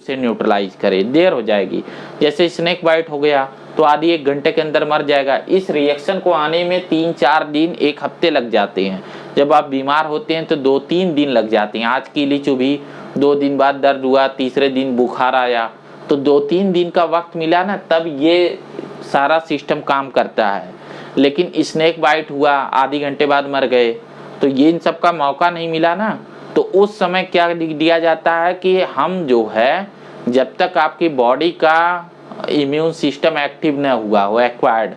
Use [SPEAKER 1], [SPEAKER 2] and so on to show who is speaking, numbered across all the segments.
[SPEAKER 1] से न्यूट्रलाइज करे, देर हो जाएगी। जैसे स्नेक बाइट हो गया तो आधी 1 घंटे के अंदर मर जाएगा। इस रिएक्शन को आने में 3-4 दिन 1 हफ्ते लग जाते हैं। जब आप बीमार होते हैं तो 2-3 दिन लग जाते हैं। आज कीली चुभी, 2 दिन बाद दर्द हुआ, तीसरे दिन बुखार आया, तो 2-3 दिन का वक्त मिला ना, तब ये सारा सिस्टम काम करता है। लेकिन स्नेक बाइट हुआ, आधी घंटे बाद मर गए, तो ये इन सब का मौका नहीं मिला ना। तो उस समय क्या दिया जाता है कि हम जो है, जब तक आपकी बॉडी का इम्यून सिस्टम एक्टिव न हुआ हो, एक्वायर्ड,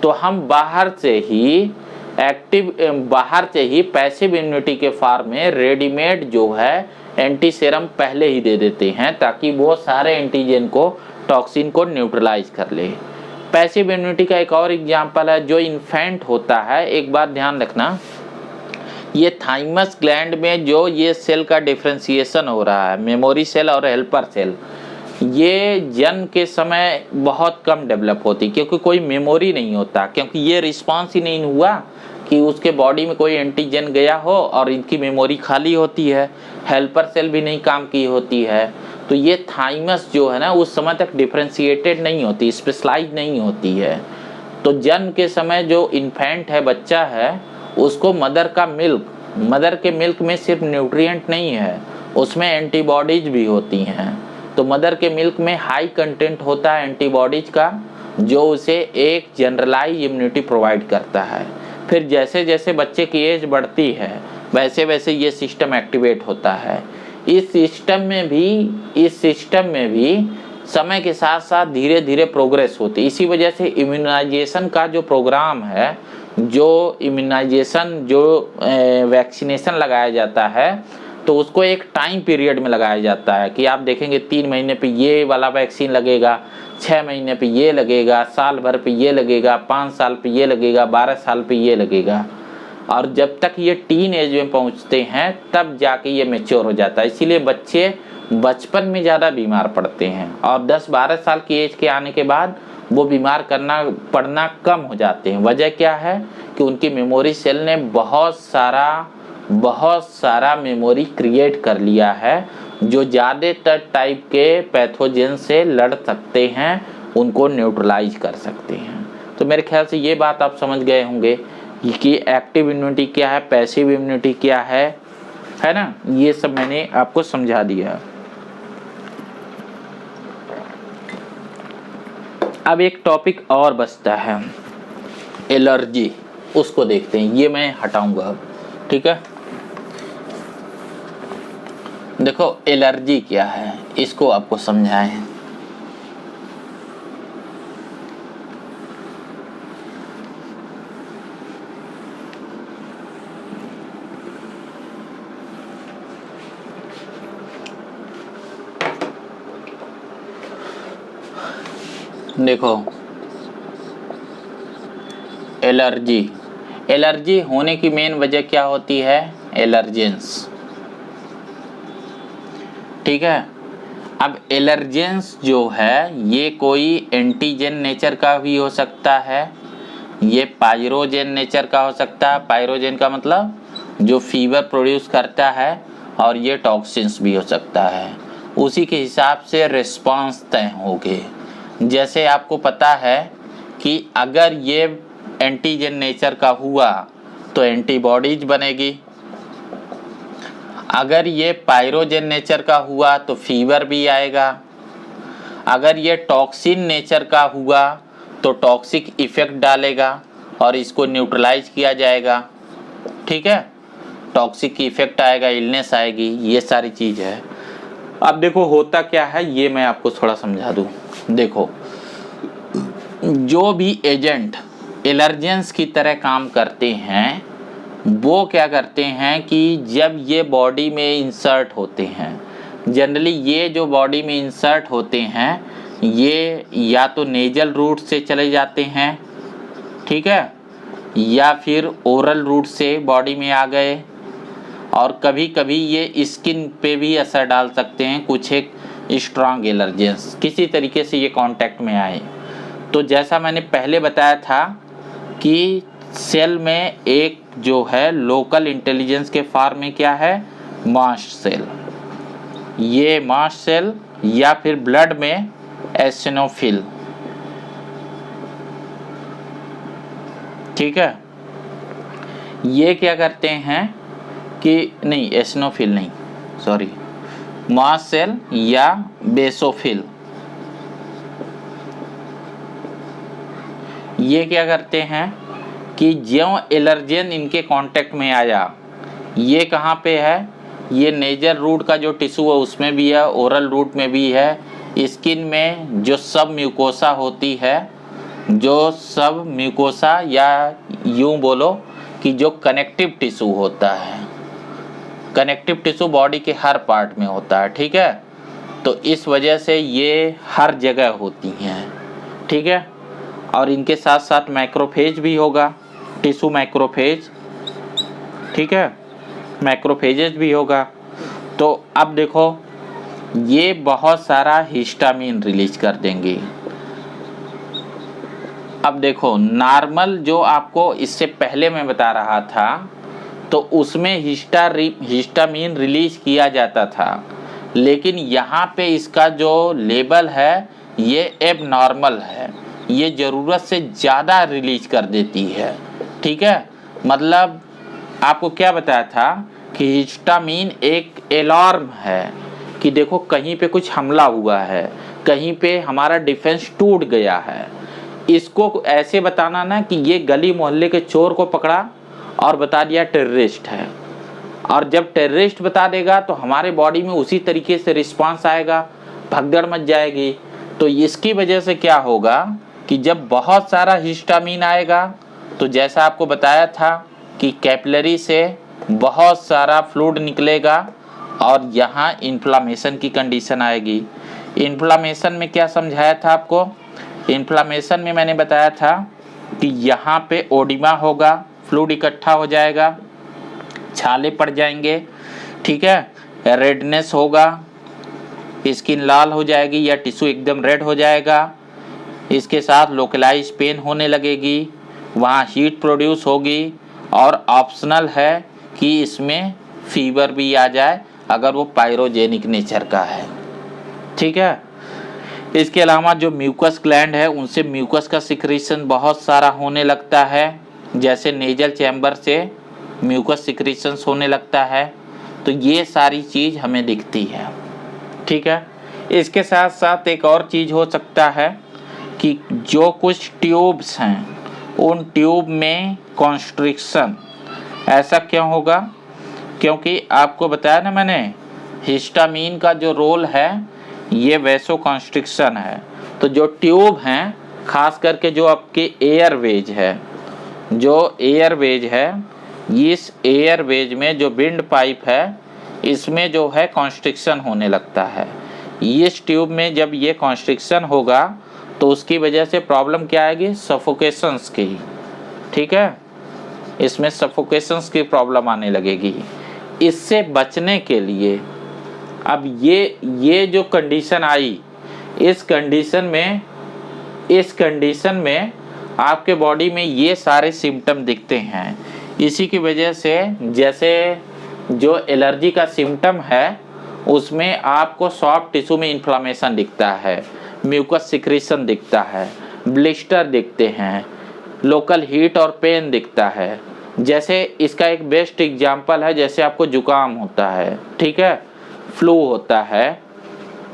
[SPEAKER 1] तो हम बाहर से ही पैसिव इम्यूनिटी के फॉर्म में रेडीमेड जो है एंटी सेरम पहले ही दे देते हैं, ताकि वो सारे एंटीजन को, टॉक्सिन को न्यूट्रलाइज कर ले। पैसिव इम्यूनिटी का एक और एग्जांपल है जो इन्फेंट होता है। एक बात ध्यान रखना, ये थाइमस ग्लैंड में जो ये सेल का डिफरेंशिएशन हो रहा है, मेमोरी सेल और हेल्पर सेल, ये जन्म के समय बहुत कम डेवलप होती, क्योंकि कोई मेमोरी नहीं होता, क्योंकि ये रिस्पांस ही नहीं हुआ कि उसके बॉडी में कोई एंटीजन गया हो, और इनकी मेमोरी खाली होती है, हेल्पर सेल भी नहीं काम की होती है। तो ये थाइमस जो है ना, उस समय तक डिफरेंशिएटेड नहीं होती, स्पेशलाइज नहीं होती है। तो जन्म के समय जो इन्फेंट है, बच्चा है, उसको मदर के मिल्क में सिर्फ न्यूट्रिएंट नहीं है, उसमें एंटीबॉडीज भी होती हैं। तो मदर के मिल्क में हाई कंटेंट होता है एंटीबॉडीज का, जो उसे एक जनरलाइज इम्यूनिटी प्रोवाइड करता है। फिर जैसे जैसे बच्चे की एज बढ़ती है, वैसे वैसे ये सिस्टम एक्टिवेट होता है। इस सिस्टम में भी समय के साथ साथ धीरे धीरे प्रोग्रेस होती है। इसी वजह से इम्यूनाइजेशन का जो प्रोग्राम है, जो वैक्सीनेशन लगाया जाता है, तो उसको एक टाइम पीरियड में लगाया जाता है कि आप देखेंगे 3 महीने पे ये वाला वैक्सीन लगेगा, 6 महीने पे ये लगेगा, साल भर पे ये लगेगा, 5 साल पे ये लगेगा, 12 साल पे ये लगेगा। और जब तक ये टीन एज में पहुंचते हैं तब जाके ये मैच्योर हो जाता है। इसीलिए बच्चे बचपन में ज़्यादा बीमार पड़ते हैं, और 10-12 साल की एज के आने के बाद वो बीमार पड़ना कम हो जाते हैं। वजह क्या है कि उनकी मेमोरी सेल ने बहुत सारा मेमोरी क्रिएट कर लिया है, जो ज़्यादातर टाइप के पैथोजन से लड़ सकते हैं, उनको न्यूट्रलाइज कर सकते हैं। तो मेरे ख्याल से ये बात आप समझ गए होंगे कि एक्टिव इम्यूनिटी क्या है, पैसिव इम्यूनिटी क्या है ना। ये सब मैंने आपको समझा दिया। अब एक टॉपिक और बचता है, एलर्जी, उसको देखते हैं। ये मैं हटाऊंगा अब, ठीक है। देखो एलर्जी क्या है, इसको आपको समझाएं। देखो एलर्जी होने की मेन वजह क्या होती है, एलर्जेंस, ठीक है। अब एलर्जेंस जो है, ये कोई एंटीजन नेचर का भी हो सकता है, ये पायरोजन नेचर का हो सकता है। पायरोजन का मतलब जो फीवर प्रोड्यूस करता है, और ये टॉक्सिन्स भी हो सकता है। उसी के हिसाब से रिस्पांस तय होंगे। जैसे आपको पता है कि अगर ये एंटीजन नेचर का हुआ तो एंटीबॉडीज बनेगी, अगर ये पायरोजन नेचर का हुआ तो फीवर भी आएगा, अगर ये टॉक्सिन नेचर का हुआ तो टॉक्सिक इफेक्ट डालेगा और इसको न्यूट्रलाइज किया जाएगा, ठीक है। टॉक्सिक इफेक्ट आएगा, इलनेस आएगी, ये सारी चीज़ है। अब देखो होता क्या है, ये मैं आपको थोड़ा समझा दूँ। देखो जो भी एजेंट एलर्जेंस की तरह काम करते हैं, वो क्या करते हैं कि जब ये बॉडी में इंसर्ट होते हैं, जनरली ये जो बॉडी में इंसर्ट होते हैं, ये या तो नेजल रूट से चले जाते हैं, ठीक है, या फिर ओरल रूट से बॉडी में आ गए, और कभी कभी ये स्किन पे भी असर डाल सकते हैं। कुछ एक स्ट्रॉन्ग एलर्जेंस किसी तरीके से ये कांटेक्ट में आए। तो जैसा मैंने पहले बताया था कि सेल में एक जो है लोकल इंटेलिजेंस के फॉर्म में क्या है, मास्ट सेल। ये मास्ट सेल या फिर ब्लड में एसिनोफिल। ठीक है, ये क्या करते हैं कि नहीं, एसिनोफिल नहीं, सॉरी, मास्ट सेल या बेसोफिल, ये क्या करते हैं कि ज्यों एलर्जेन इनके कांटेक्ट में आया, ये कहाँ पे है, ये नेजल रूट का जो टिश्यू है उसमें भी है, ओरल रूट में भी है, स्किन में जो सब म्यूकोसा होती है, जो सब म्यूकोसा या यूं बोलो कि जो कनेक्टिव टिश्यू होता है, कनेक्टिव टिश्यू बॉडी के हर पार्ट में होता है। ठीक है, तो इस वजह से ये हर जगह होती हैं। ठीक है, और इनके साथ साथ मैक्रोफेज भी होगा, टिश्यू मैक्रोफेज। ठीक है, मैक्रोफेजेज भी होगा। तो अब देखो, ये बहुत सारा हिस्टामिन रिलीज कर देंगे। अब देखो, नॉर्मल जो आपको इससे पहले मैं बता रहा था तो उसमें हिस्टामिन रिलीज किया जाता था, लेकिन यहाँ पे इसका जो लेवल है ये एबनॉर्मल है, ये ज़रूरत से ज़्यादा रिलीज कर देती है। ठीक है, मतलब आपको क्या बताया था कि हिस्टामिन एक अलार्म है कि देखो कहीं पे कुछ हमला हुआ है, कहीं पे हमारा डिफेंस टूट गया है। इसको ऐसे बताना ना कि ये गली मोहल्ले के चोर को पकड़ा और बता दिया टेररिस्ट है, और जब टेररिस्ट बता देगा तो हमारे बॉडी में उसी तरीके से रिस्पांस आएगा, भगदड़ मच जाएगी। तो इसकी वजह से क्या होगा कि जब बहुत सारा हिस्टामिन आएगा तो जैसा आपको बताया था कि कैपिलरी से बहुत सारा फ्लूइड निकलेगा और यहाँ इन्फ्लामेशन की कंडीशन आएगी। इन्फ्लामेशन में क्या समझाया था आपको, इन्फ्लामेशन में मैंने बताया था कि यहाँ पे ओडिमा होगा, फ्लूइड इकट्ठा हो जाएगा, छाले पड़ जाएंगे। ठीक है, रेडनेस होगा, स्किन लाल हो जाएगी या टिश्यू एकदम रेड हो जाएगा, इसके साथ लोकलाइज पेन होने लगेगी, वहाँ हीट प्रोड्यूस होगी, और ऑप्शनल है कि इसमें फीवर भी आ जाए अगर वो पायरोजेनिक नेचर का है। ठीक है, इसके अलावा जो म्यूकस ग्लैंड है उनसे म्यूकस का सिक्रीशन बहुत सारा होने लगता है, जैसे नेजल चैम्बर से म्यूकस सिक्रीशंस होने लगता है। तो ये सारी चीज़ हमें दिखती है। ठीक है, इसके साथ साथ एक और चीज़ हो सकता है कि जो कुछ ट्यूब्स हैं उन ट्यूब में कॉन्स्ट्रिक्शन। ऐसा क्यों होगा, क्योंकि आपको बताया ना मैंने, हिस्टामिन का जो रोल है ये वैसो कॉन्स्ट्रिक्शन है। तो जो ट्यूब हैं, खास करके जो आपके एयरवेज है, जो एयरवेज है, इस एयरवेज में जो विंड पाइप है इसमें जो है कॉन्स्ट्रिक्शन होने लगता है। इस ट्यूब में जब ये कॉन्स्ट्रिक्शन होगा तो उसकी वजह से प्रॉब्लम क्या आएगी, सफोकेशंस की। ठीक है, इसमें सफोकेशंस की प्रॉब्लम आने लगेगी। इससे बचने के लिए अब ये जो कंडीशन आई, इस कंडीशन में आपके बॉडी में ये सारे सिम्टम दिखते हैं। इसी की वजह से जैसे जो एलर्जी का सिम्टम है उसमें आपको सॉफ्ट टिश्यू में इन्फ्लामेशन दिखता है, म्यूकस सिक्रीशन दिखता है, ब्लिस्टर दिखते हैं, लोकल हीट और पेन दिखता है। जैसे इसका एक बेस्ट एग्जांपल है, जैसे आपको जुकाम होता है, ठीक है, फ्लू होता है,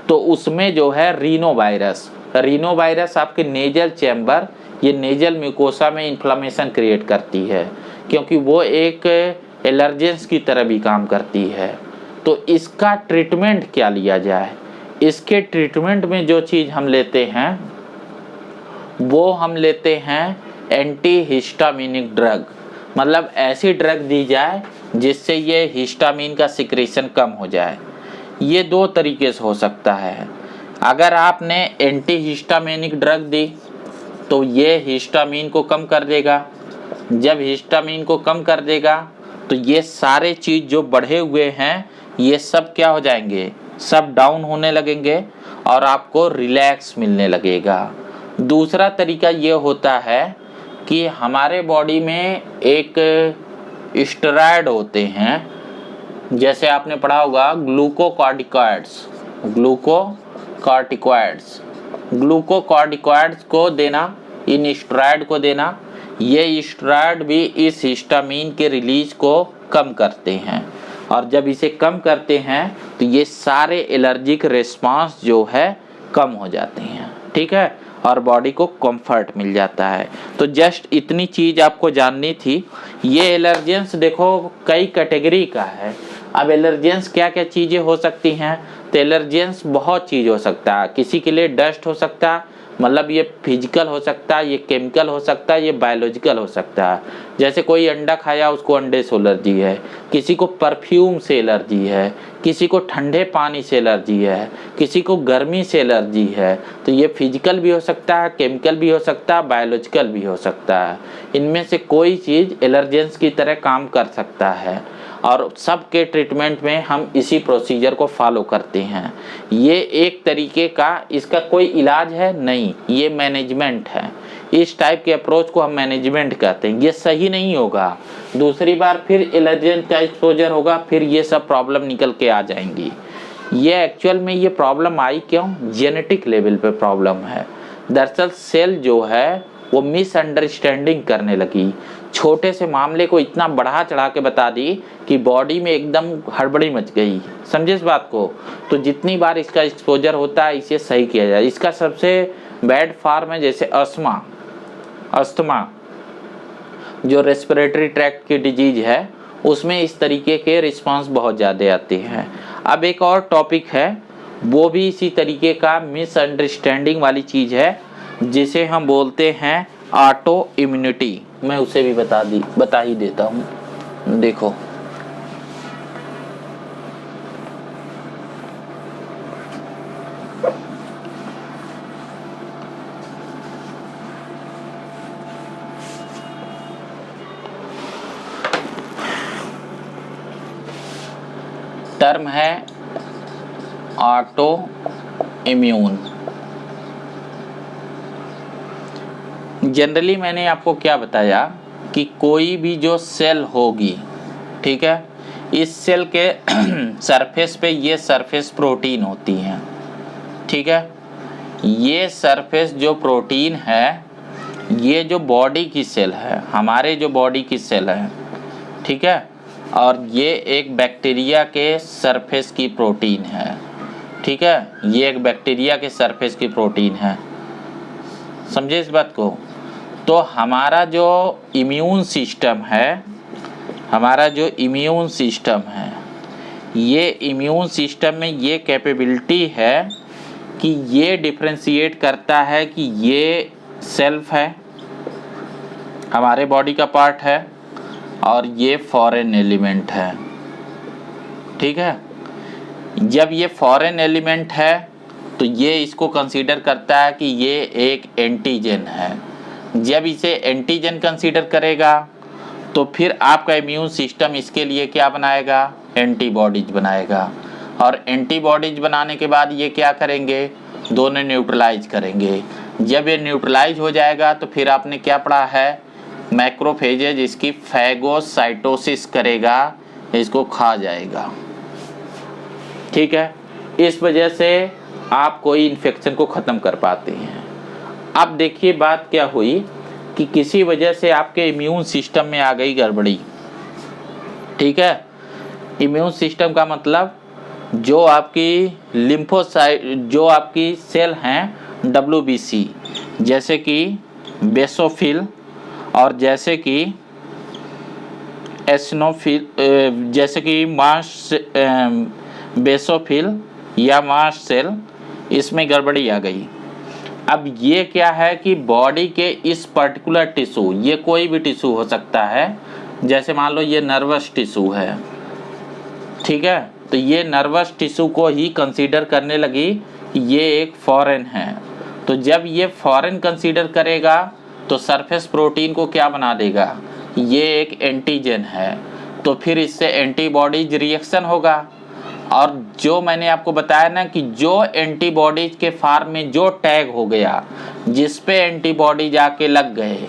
[SPEAKER 1] तो उसमें जो है रीनो वायरस आपके नेजल चैम्बर, ये नेजल म्यूकोसा में इन्फ्लामेशन क्रिएट करती है, क्योंकि वो एक एलर्जेंस की तरह भी काम करती है। तो इसका ट्रीटमेंट क्या लिया जाए, इसके ट्रीटमेंट में जो चीज़ हम लेते हैं वो हम लेते हैं एंटी हिस्टामिनिक ड्रग, मतलब ऐसी ड्रग दी जाए जिससे ये हिस्टामिन का सिक्रीशन कम हो जाए। ये दो तरीके से हो सकता है। अगर आपने एंटी हिस्टामिनिक ड्रग दी तो ये हिस्टामिन को कम कर देगा, जब हिस्टामिन को कम कर देगा तो ये सारे चीज़ जो बढ़े हुए हैं ये सब क्या हो जाएंगे, सब डाउन होने लगेंगे और आपको रिलैक्स मिलने लगेगा। दूसरा तरीका ये होता है कि हमारे बॉडी में एक स्टेरॉयड होते हैं, जैसे आपने पढ़ा होगा ग्लूकोकॉर्टिकॉइड्स, कॉर्टिकॉइड्स, ग्लूकोकॉर्टिकॉइड्स को देना, इन स्टेरॉइड को देना। ये स्टेरॉइड भी इस हिस्टामिन के रिलीज को कम करते हैं, और जब इसे कम करते हैं तो ये सारे एलर्जिक रिस्पांस जो है कम हो जाते हैं, ठीक है, और बॉडी को कंफर्ट मिल जाता है। तो जस्ट इतनी चीज़ आपको जाननी थी। ये एलर्जेंस देखो कई कैटेगरी का है। अब एलर्जेंस क्या क्या चीज़ें हो सकती हैं, तो एलर्जेंस बहुत चीज़ हो सकता है। किसी के लिए डस्ट हो सकता है, मतलब ये फिजिकल हो सकता है, ये केमिकल हो सकता है, ये बायोलॉजिकल हो सकता है। जैसे कोई अंडा खाया उसको अंडे से एलर्जी है, किसी को परफ्यूम से एलर्जी है, किसी को ठंडे पानी से एलर्जी है, किसी को गर्मी से एलर्जी है। तो ये फिजिकल भी हो सकता है, केमिकल भी हो सकता है, बायोलॉजिकल भी हो सकता है। इनमें से कोई चीज़ एलर्जेंस की तरह काम कर सकता है, और सबके ट्रीटमेंट में हम इसी प्रोसीजर को फॉलो करते हैं। ये एक तरीके का, इसका कोई इलाज है नहीं, ये मैनेजमेंट है। इस टाइप के अप्रोच को हम मैनेजमेंट कहते हैं। ये सही नहीं होगा, दूसरी बार फिर एलर्जेंस का एक्सपोजर होगा, फिर ये सब प्रॉब्लम निकल के आ जाएंगी। ये एक्चुअल में ये प्रॉब्लम आई क्यों, जेनेटिक लेवल पे प्रॉब्लम है। दरअसल सेल जो है वो मिसअंडरस्टैंडिंग करने लगी, छोटे से मामले को इतना बढ़ा चढ़ा के बता दी कि बॉडी में एकदम हड़बड़ी मच गई। समझे इस बात को। तो जितनी बार इसका एक्सपोजर होता है इसे सही किया जाए। इसका सबसे बैड फॉर्म है जैसे अस्थमा, जो रेस्पिरेटरी ट्रैक्ट की डिजीज है, उसमें इस तरीके के रिस्पांस बहुत ज़्यादा आते हैं। अब एक और टॉपिक है, वो भी इसी तरीके का मिसअंडरस्टैंडिंग वाली चीज़ है, जिसे हम बोलते हैं ऑटो इम्यूनिटी। मैं उसे भी बता ही देता हूँ। देखो टर्म है ऑटो इम्यून। जनरली मैंने आपको क्या बताया कि कोई भी जो सेल होगी, ठीक है, इस सेल के सरफेस पे ये सरफेस प्रोटीन होती हैं, ठीक है। ये सरफेस जो प्रोटीन है, ये जो बॉडी की सेल है, हमारे जो बॉडी की सेल है, ठीक है, और ये एक बैक्टीरिया के सरफेस की प्रोटीन है, ठीक है। ये एक बैक्टीरिया के सरफेस की प्रोटीन है, समझे इस बात को। तो हमारा जो इम्यून सिस्टम है, ये इम्यून सिस्टम में ये कैपेबिलिटी है कि ये डिफरेंशिएट करता है कि ये सेल्फ है, हमारे बॉडी का पार्ट है, और ये फॉरेन एलिमेंट है, ठीक है। जब ये फॉरेन एलिमेंट है तो ये इसको कंसीडर करता है कि ये एक एंटीजन है। जब इसे एंटीजन कंसीडर करेगा तो फिर आपका इम्यून सिस्टम इसके लिए क्या बनाएगा, एंटीबॉडीज बनाएगा, और एंटीबॉडीज बनाने के बाद ये क्या करेंगे, दोनों न्यूट्रलाइज करेंगे। जब ये न्यूट्रलाइज हो जाएगा तो फिर आपने क्या पढ़ा है, मैक्रोफेजेज इसकी फैगोसाइटोसिस करेगा, इसको खा जाएगा, ठीक है। इस वजह से आप कोई इन्फेक्शन को ख़त्म कर पाते हैं। अब देखिए बात क्या हुई कि किसी वजह से आपके इम्यून सिस्टम में आ गई गड़बड़ी, ठीक है। इम्यून सिस्टम का मतलब जो आपकी लिम्फोसाइट, जो आपकी सेल हैं WBC, जैसे कि बेसोफिल और जैसे कि एसिनोफिल, जैसे कि बेसोफिल या मास्ट सेल, इसमें गड़बड़ी आ गई। अब ये क्या है कि बॉडी के इस पर्टिकुलर टिश्यू, ये कोई भी टिश्यू हो सकता है, जैसे मान लो ये नर्वस टिश्यू है, ठीक है, तो ये नर्वस टिश्यू को ही कंसीडर करने लगी कि ये एक फॉरेन है। तो जब ये फॉरेन कंसीडर करेगा तो सरफेस प्रोटीन को क्या बना देगा, ये एक एंटीजन है, तो फिर इससे एंटीबॉडीज रिएक्शन होगा। और जो मैंने आपको बताया ना कि जो एंटीबॉडीज के फार्म में जो टैग हो गया, जिस पे एंटीबॉडी जाके लग गए,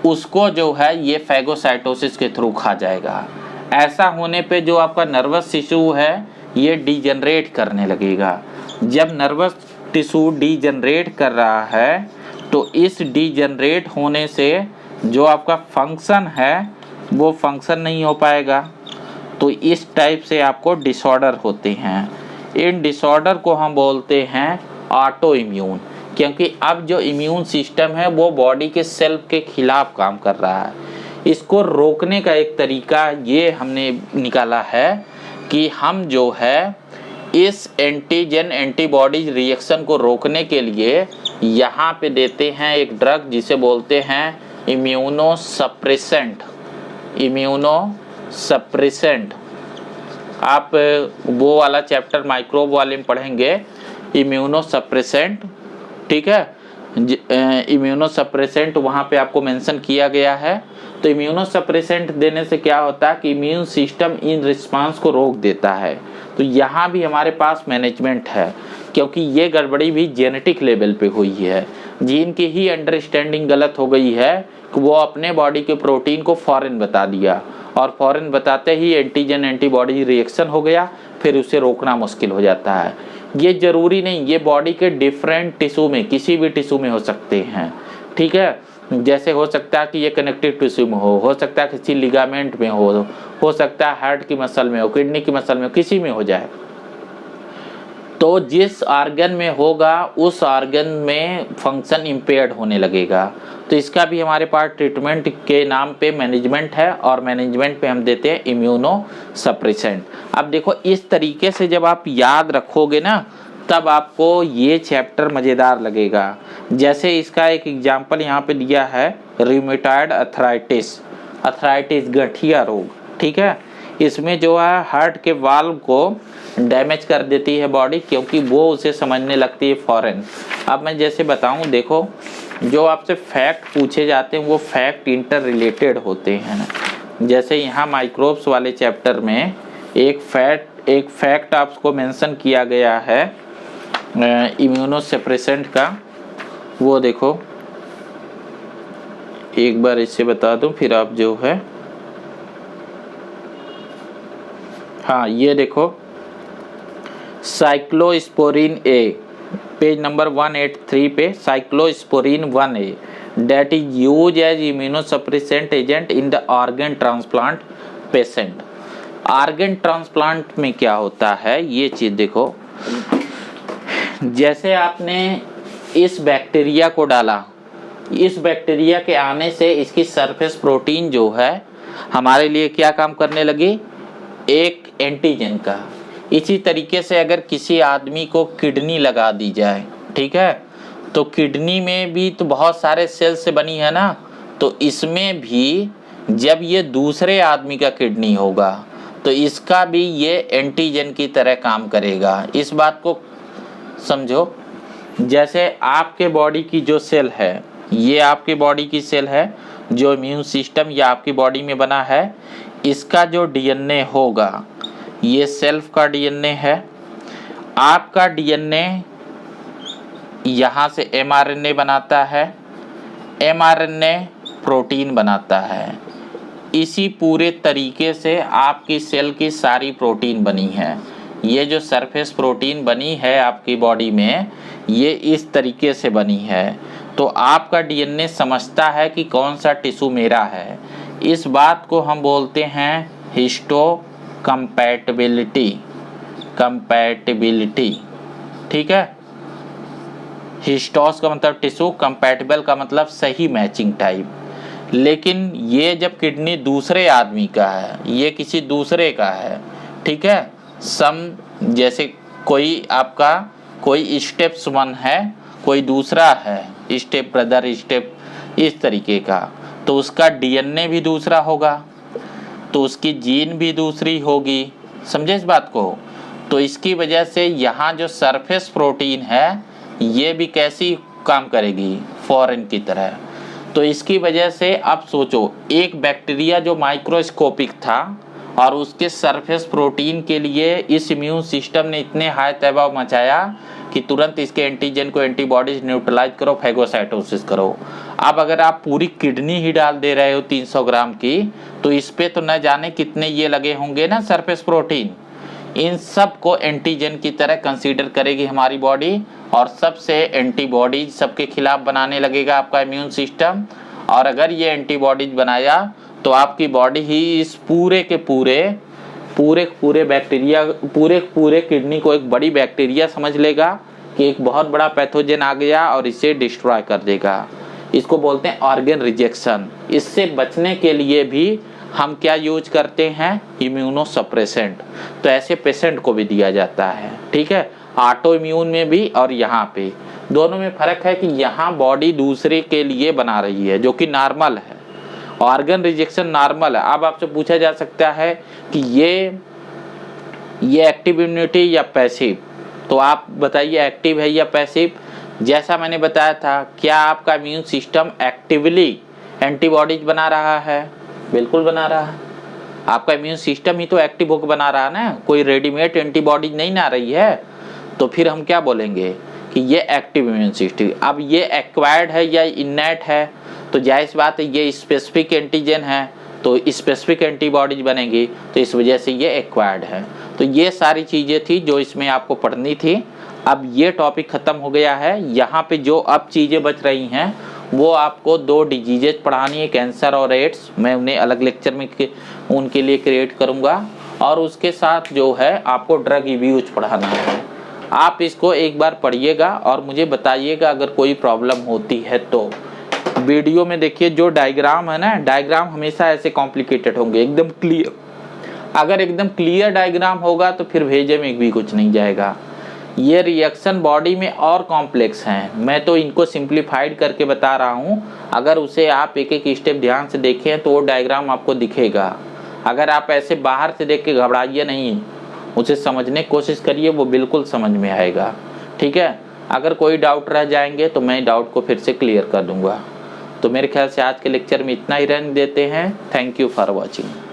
[SPEAKER 1] उसको जो है ये फैगोसाइटोसिस के थ्रू खा जाएगा। ऐसा होने पे जो आपका नर्वस टिश्यू है ये डिजनरेट करने लगेगा। जब नर्वस टिश्यू डीजनरेट कर रहा है, तो इस डीजनरेट होने से जो आपका फंक्शन है वो फंक्शन नहीं हो पाएगा। तो इस टाइप से आपको डिसऑर्डर होते हैं। इन डिसऑर्डर को हम बोलते हैं ऑटो इम्यून, क्योंकि अब जो इम्यून सिस्टम है वो बॉडी के सेल्फ के खिलाफ काम कर रहा है। इसको रोकने का एक तरीका ये हमने निकाला है कि हम जो है इस एंटीजन एंटीबॉडी रिएक्शन को रोकने के लिए यहाँ पे देते हैं एक ड्रग जिसे बोलते हैं इम्यूनोसप्रेसेंट। इम्यूनोसप्रेसेंट आप वो वाला चैप्टर माइक्रोब वाले में पढ़ेंगे, इम्यूनोसप्रेसेंट, ठीक है। इम्यूनोसप्रेसेंट वहाँ पे आपको मेंशन किया गया है। तो इम्यूनोसप्रेसेंट देने से क्या होता है कि इम्यून सिस्टम इन रिस्पांस को रोक देता है। तो यहाँ भी हमारे पास मैनेजमेंट है, क्योंकि ये गड़बड़ी भी जेनेटिक लेवल पे हुई है। जीन की ही अंडरस्टैंडिंग गलत हो गई है कि वो अपने बॉडी के प्रोटीन को फॉरेन बता दिया, और फॉरेन बताते ही एंटीजन एंटीबॉडी रिएक्शन हो गया, फिर उसे रोकना मुश्किल हो जाता है। ये जरूरी नहीं, ये बॉडी के डिफरेंट टिश्यू में, किसी भी टिश्यू में हो सकते हैं, ठीक है। जैसे हो सकता है कि ये कनेक्टिव टिश्यू में हो सकता है किसी लिगामेंट में हो सकता है हार्ट की मसल में हो, किडनी की मसल में हो, किसी में हो जाए। तो जिस ऑर्गन में होगा उस ऑर्गन में फंक्शन इम्पेयर्ड होने लगेगा। तो इसका भी हमारे पास ट्रीटमेंट के नाम पे मैनेजमेंट है, और मैनेजमेंट पे हम देते हैं इम्यूनोसप्रेसेंट। अब देखो इस तरीके से जब आप याद रखोगे ना, तब आपको ये चैप्टर मज़ेदार लगेगा। जैसे इसका एक एग्जाम्पल यहाँ पे दिया है, रूमेटॉइड अर्थराइटिस गठिया रोग, ठीक है। इसमें जो है हार्ट के वाल्व को डैमेज कर देती है बॉडी, क्योंकि वो उसे समझने लगती है फॉरेन। अब मैं जैसे बताऊं, देखो जो आपसे फैक्ट पूछे जाते हैं वो फैक्ट इंटर रिलेटेड होते हैं। जैसे यहाँ माइक्रोब्स वाले चैप्टर में एक फैक्ट आपको मेंशन किया गया है इम्यूनोसप्रेसेंट का। वो देखो एक बार इसे बता दूं, फिर आप जो है, हाँ ये देखो साइक्लोस्पोरिन ए, पेज नंबर 183 पे cyclosporin 1A that is used as immunosuppressant agent in the organ transplant patient। Organ transplant में क्या होता है ये चीज देखो, जैसे आपने इस बैक्टीरिया को डाला, इस बैक्टीरिया के आने से इसकी सरफेस प्रोटीन जो है हमारे लिए क्या काम करने लगी, एक एंटीजन का। इसी तरीके से अगर किसी आदमी को किडनी लगा दी जाए, ठीक है, तो किडनी में भी तो बहुत सारे सेल से बनी है ना, तो इसमें भी जब ये दूसरे आदमी का किडनी होगा तो इसका भी ये एंटीजन की तरह काम करेगा। इस बात को समझो। जैसे आपके बॉडी की जो सेल है, ये आपके बॉडी की सेल है, जो इम्यून सिस्टम या आपकी बॉडी में बना है, इसका जो डीएनए होगा ये सेल्फ का डीएनए है। आपका डीएनए यहाँ से एमआरएनए बनाता है, एमआरएनए प्रोटीन बनाता है। इसी पूरे तरीके से आपकी सेल की सारी प्रोटीन बनी है। ये जो सरफेस प्रोटीन बनी है आपकी बॉडी में, ये इस तरीके से बनी है। तो आपका डीएनए समझता है कि कौन सा टिश्यू मेरा है। इस बात को हम बोलते हैं हिस्टो कंपैटिबिलिटी, ठीक है। हिस्टोस का मतलब टिश्यू, कंपैटिबल का मतलब सही मैचिंग टाइप। लेकिन ये जब किडनी दूसरे आदमी का है, ये किसी दूसरे का है, ठीक है, जैसे कोई आपका कोई स्टेप्स 1 है, कोई दूसरा है स्टेप ब्रदर, स्टेप इस तरीके का, तो उसका डीएनए भी दूसरा होगा, तो उसकी जीन भी दूसरी होगी। समझे इस बात को। तो इसकी वजह से यहाँ जो सरफेस प्रोटीन है ये भी कैसी काम करेगी, फॉरेन की तरह। तो इसकी वजह से अब सोचो, एक बैक्टीरिया जो माइक्रोस्कोपिक था और उसके सरफेस प्रोटीन के लिए इस इम्यून सिस्टम ने इतने हाई तबाह मचाया कि तुरंत इसके एंटीजन को एंटीबॉडीज न्यूट्रलाइज करो, फैगोसाइटोसिस करो। अब अगर आप पूरी किडनी ही डाल दे रहे हो 300 ग्राम की, तो इस पे तो न जाने कितने ये लगे होंगे ना सरफेस प्रोटीन। इन सब को एंटीजन की तरह कंसीडर करेगी हमारी बॉडी और सबसे एंटीबॉडीज सबके खिलाफ बनाने लगेगा आपका इम्यून सिस्टम। और अगर ये एंटीबॉडीज बनाया तो आपकी बॉडी ही इस पूरे बैक्टीरिया पूरे किडनी को एक बड़ी बैक्टीरिया समझ लेगा कि एक बहुत बड़ा पैथोजन आ गया और इसे डिस्ट्रॉय कर देगा। इसको बोलते हैं ऑर्गन रिजेक्शन। इससे बचने के लिए भी हम क्या यूज करते हैं, इम्यूनोसप्रेसेंट। तो ऐसे पेशेंट को भी दिया जाता है, ठीक है, ऑटो इम्यून में भी और यहाँ पे दोनों में फ़र्क है कि यहाँ बॉडी दूसरे के लिए बना रही है जो कि नॉर्मल है, ऑर्गन रिजेक्शन नॉर्मल है। अब आपसे पूछा जा सकता है कि ये एक्टिव इम्यूनिटी या पैसिव, तो आप बताइए एक्टिव है या पैसिव। जैसा मैंने बताया था, क्या आपका इम्यून सिस्टम एक्टिवली एंटीबॉडीज बना रहा है? बिल्कुल बना रहा है। आपका इम्यून सिस्टम ही तो एक्टिव होकर बना रहा है ना, कोई रेडीमेड एंटीबॉडीज नहीं ना रही है। तो फिर हम क्या बोलेंगे कि ये एक्टिव इम्यून सिस्टम। अब ये एक्वायर्ड है या इननेट है, तो जाहिर बात है ये स्पेसिफिक एंटीजन है तो स्पेसिफिक एंटीबॉडीज बनेगी, तो इस वजह से ये एक्वायर्ड है। तो ये सारी चीज़ें थी जो इसमें आपको पढ़नी थी। अब ये टॉपिक ख़त्म हो गया है। यहाँ पे जो अब चीज़ें बच रही हैं वो आपको 2 डिजीजेज पढ़ानी है, कैंसर और एड्स। मैं उन्हें अलग लेक्चर में उनके लिए क्रिएट करूँगा। और उसके साथ जो है आपको ड्रग यूज पढ़ाना है। आप इसको एक बार पढ़िएगा और मुझे बताइएगा अगर कोई प्रॉब्लम होती है तो। वीडियो में देखिए जो डायग्राम है ना, डायग्राम हमेशा ऐसे कॉम्प्लिकेटेड होंगे, एकदम क्लियर। अगर एकदम क्लियर डायग्राम होगा तो फिर भेजे में भी कुछ नहीं जाएगा। ये रिएक्शन बॉडी में और कॉम्प्लेक्स हैं, मैं तो इनको सिंप्लीफाइड करके बता रहा हूँ। अगर उसे आप एक एक स्टेप ध्यान से देखें तो वो डायग्राम आपको दिखेगा। अगर आप ऐसे बाहर से देख के घबराइए नहीं, उसे समझने की कोशिश करिए, वो बिल्कुल समझ में आएगा, ठीक है। अगर कोई डाउट रह जाएंगे तो मैं डाउट को फिर से क्लियर कर दूंगा। तो मेरे ख्याल से आज के लेक्चर में इतना ही रहने देते हैं। Thank you for watching.